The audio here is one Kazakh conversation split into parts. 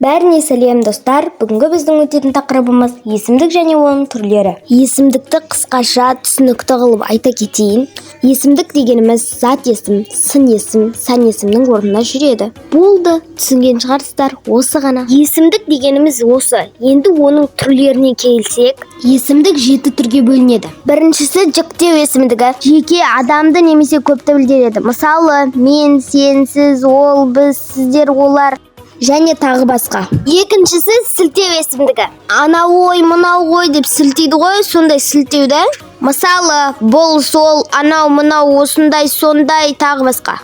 Бәріне сәлем достар. Бүгінгі біздің өтетін тақырыбымыз есімдік және оның түрлері. Есімдікті қысқаша түсінікті қылып айта кетейін. Есімдік дегеніміз зат есім, сын есім, сан есімнің орнына жүреді. Болды, түсінген шығарсыздар, осы ғана. Есімдік дегеніміз осы. Енді оның түрлеріне келсек, есімдік 7 түрге бөлінеді. Біріншісі жіктеу есімдігі. Жеке адамды немесе көпті білдіреді. Мысалы, мен, сен, сіз, ол, біз, сіздер, олар және тағы басқа. Екіншісі сілтеу есімдігі. Анау ой, мынау ой деп сілтейді ғой, сондай сілтеуді. Мысалы, бұл, сол, анау, мынау, осындай, сондай, тағы басқа.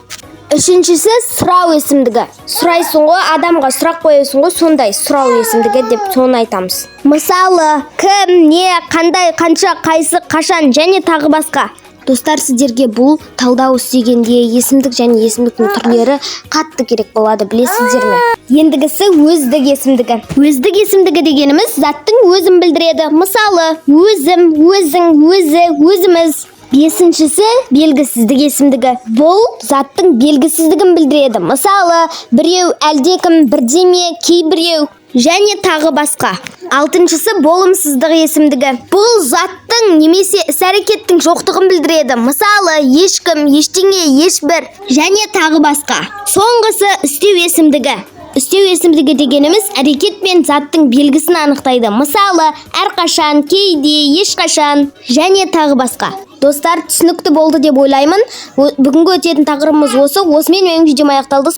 Үшіншісі сұрау есімдігі. Сұрайсың ғой, адамға сұрақ қоясың ғой, сондай сұрау есімдігі деп соны айтамыз. Мысалы, кім, не, қандай, қанша, қайсы, қашан және тағы басқа. Достар, сіздерге бұл талдау істегенде есімдік және есімдіктің түрлері қатты керек болады, білесіздер ме? Ендігісі өздік есімдігі. Өздік есімдігі дегеніміз заттың өзін білдіреді. Мысалы, өзім, өзің, өзі, өзіміз. Бесіншісі белгісіздік есімдігі. Бұл заттың белгісіздігін білдіреді. Мысалы, біреу, әлдекім, бірдеме, кейбіреу және тағы басқа. Алтыншысы болымсыздық есімдігі. Бұл заттың немесе іс-әрекеттің жоқтығын білдіреді. Мысалы, ешкім, ештеңе, ешбір және тағы басқа. Соңғысы істеу есімдігі. Істеу есімдігі дегеніміз әрекет пен заттың белгісін анықтайды. Мысалы, әрқашан, кейде, ешқашан және тағы басқа. Достар, түсінікті болды деп ойлаймын. Бүгінгі өтетін тақырыбымыз осы. Осымен менің видеом аяқталды.